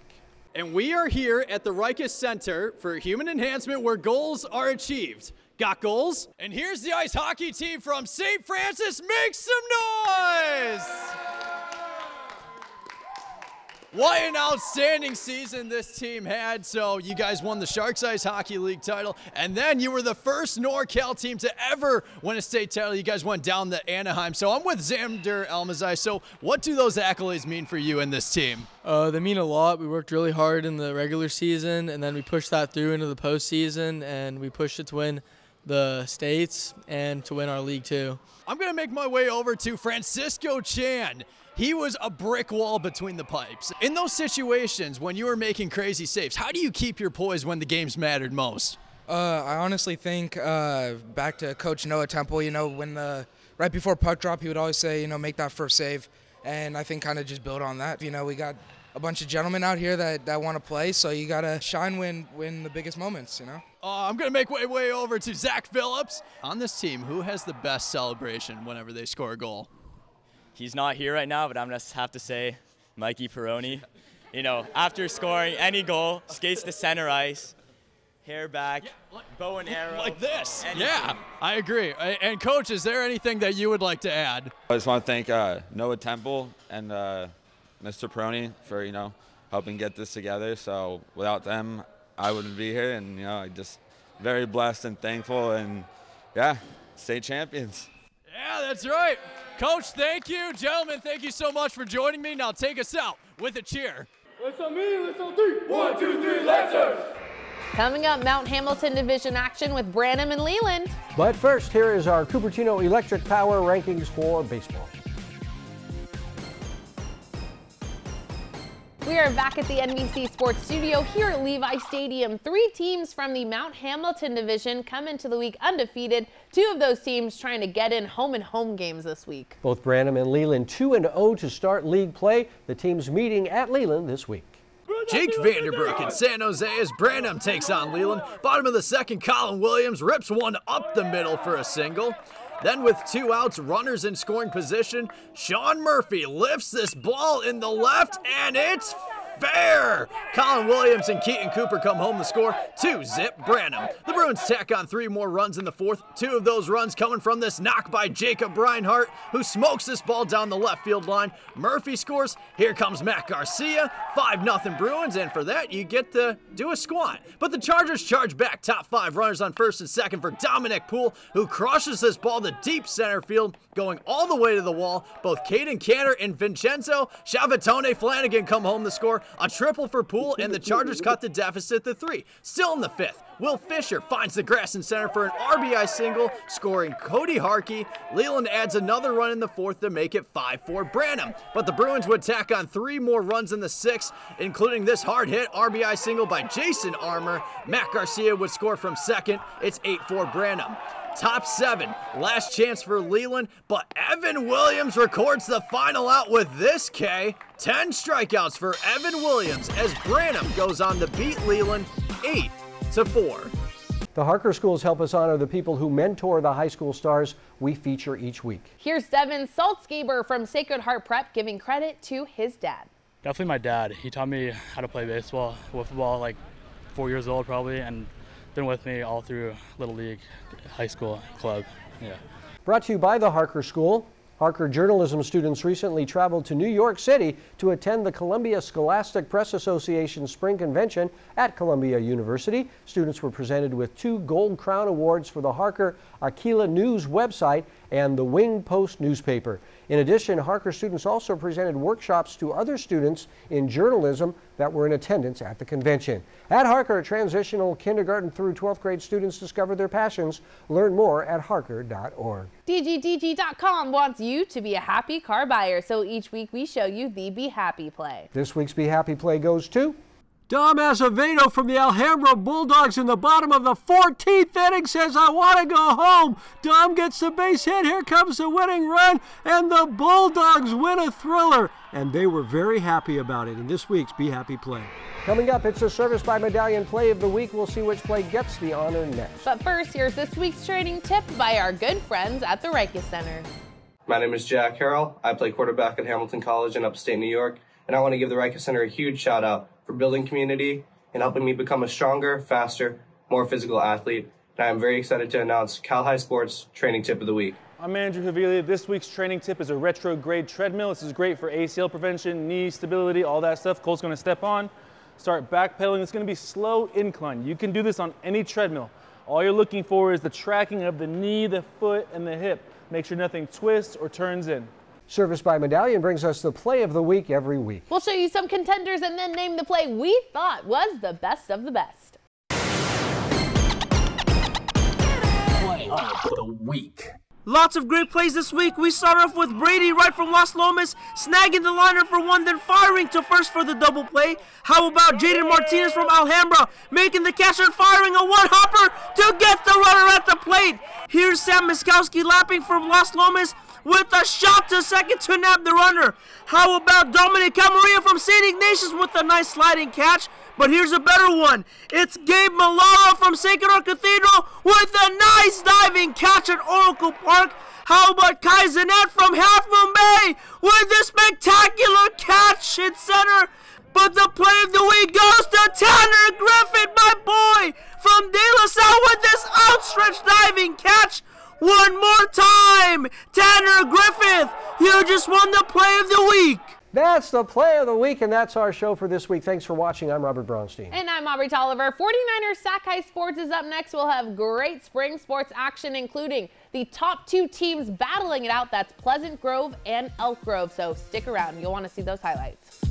And we are here at the Rikus Center for Human Enhancement where goals are achieved. Got goals? And here's the ice hockey team from St. Francis. Make some noise! What an outstanding season this team had. So you guys won the Sharks Ice Hockey League title, and then you were the first NorCal team to ever win a state title. You guys went down to Anaheim. So I'm with Xander Almazai. So what do those accolades mean for you and this team? They mean a lot. We worked really hard in the regular season, and then we pushed that through into the postseason, and we pushed it to win the states and to win our league too. I'm going to make my way over to Francisco Chan. He was a brick wall between the pipes. In those situations when you were making crazy saves, how do you keep your poise when the games mattered most? I honestly think back to Coach Noah Temple, you know, when right before puck drop, he would always say, you know, make that first save. And I think kind of just build on that. You know, we got a bunch of gentlemen out here that want to play, so you got to shine when the biggest moments, you know. I'm going to make my way over to Zach Phillips. On this team, who has the best celebration whenever they score a goal? He's not here right now, but I'm going to have to say Mikey Peroni. You know, after scoring any goal, skates to center ice, hair back, bow and arrow. Like this. Anything. Yeah, I agree. And Coach, is there anything that you would like to add? I just want to thank Noah Temple and Mr. Peroni for, you know, helping get this together. So without them, I wouldn't be here. And, you know, I'm just very blessed and thankful. And, yeah, state champions. Yeah, that's right. Coach, thank you. Gentlemen, thank you so much for joining me. Now take us out with a cheer. Let's on me, let's on 3. 1, 2, 3, Lancers! Coming up, Mount Hamilton Division action with Branham and Leland. But first, here is our Cupertino Electric Power rankings for baseball. We are back at the NBC Sports Studio here at Levi Stadium. 3 teams from the Mount Hamilton Division come into the week undefeated. 2 of those teams trying to get in home-and-home games this week. Both Branham and Leland 2-0 to start league play. The teams meeting at Leland this week. Jake Vanderbrook in San Jose as Branham takes on Leland. Bottom of the second, Colin Williams rips one up the middle for a single. Then with 2 outs, runners in scoring position, Sean Murphy lifts this ball in the left, and it's fair! Colin Williams and Keaton Cooper come home to score 2-zip Branham. The Bruins tack on 3 more runs in the fourth. 2 of those runs coming from this knock by Jacob Reinhart, who smokes this ball down the left field line. Murphy scores. Here comes Matt Garcia. 5-0 Bruins, and for that you get to do a squat. But the Chargers charge back. Top 5 runners on first and second for Dominic Poole, who crushes this ball to deep center field, going all the way to the wall. Both Caden Cantor and Vincenzo Chavatone Flanagan come home to score. A triple for Poole, and the Chargers cut the deficit to 3. Still in the 5th, Will Fisher finds the grass in center for an RBI single, scoring Cody Harkey. Leland adds another run in the 4th to make it 5-4 Branham. But the Bruins would tack on 3 more runs in the 6th, including this hard-hit RBI single by Jason Armour. Matt Garcia would score from second. It's 8-4 Branham. Top 7, last chance for Leland, but Evan Williams records the final out with this K. 10 strikeouts for Evan Williams as Branham goes on to beat Leland 8-4. The Harker Schools help us honor the people who mentor the high school stars we feature each week. Here's Devin Saltzgaber from Sacred Heart Prep giving credit to his dad. Definitely my dad. He taught me how to play baseball, football, like 4 years old probably, and been with me all through Little League, high school, club. Yeah. Brought to you by the Harker School. Harker journalism students recently traveled to New York City to attend the Columbia Scholastic Press Association Spring Convention at Columbia University. Students were presented with 2 Gold Crown Awards for the Harker Aquila News website and the Wing Post newspaper. In addition, Harker students also presented workshops to other students in journalism that were in attendance at the convention. At Harker, transitional kindergarten through 12th grade students discover their passions. Learn more at harker.org. DGDG.com wants you to be a happy car buyer, so each week we show you the Be Happy play. This week's Be Happy play goes to Dom Azevedo from the Alhambra Bulldogs in the bottom of the 14th inning says, I want to go home. Dom gets the base hit. Here comes the winning run, and the Bulldogs win a thriller. And they were very happy about it in this week's Be Happy play. Coming up, it's a Service by Medallion play of the week. We'll see which play gets the honor next. But first, here's this week's training tip by our good friends at the Rikus Center. My name is Jack Harrell. I play quarterback at Hamilton College in upstate New York, and I want to give the Rikus Center a huge shout out for building community and helping me become a stronger, faster, more physical athlete. And I am very excited to announce Cal High Sports Training Tip of the Week. I'm Andrew Havili. This week's training tip is a retrograde treadmill. This is great for ACL prevention, knee stability, all that stuff. Cole's going to step on, start backpedaling. It's going to be slow incline. You can do this on any treadmill. All you're looking for is the tracking of the knee, the foot, and the hip. Make sure nothing twists or turns in. Service by Medallion brings us the play of the week every week. We'll show you some contenders and then name the play we thought was the best of the best. Play of the week. Lots of great plays this week. We start off with Brady right from Las Lomas, snagging the liner for one, then firing to first for the double play. How about Jaden Martinez from Alhambra, making the catch and firing a one-hopper to get the runner at the plate. Here's Sam Miskowski lapping from Las Lomas with a shot to second to nab the runner. How about Dominic Camarillo from St. Ignatius with a nice sliding catch? But here's a better one. It's Gabe Malaro from Sacred Heart Cathedral with a nice diving catch at Oracle Park. How about Kai Zanet from Half Moon Bay with a spectacular catch in center? But the play of the week goes to Tanner Griffith, my boy, from De La Salle with this outstretched diving catch. One more time, Tanner Griffith, you just won the play of the week. That's the play of the week, and that's our show for this week. Thanks for watching. I'm Robert Braunstein. And I'm Aubrey Tolliver. 49ers Sac High Sports is up next. We'll have great spring sports action, including the top 2 teams battling it out. That's Pleasant Grove and Elk Grove. So stick around. You'll want to see those highlights.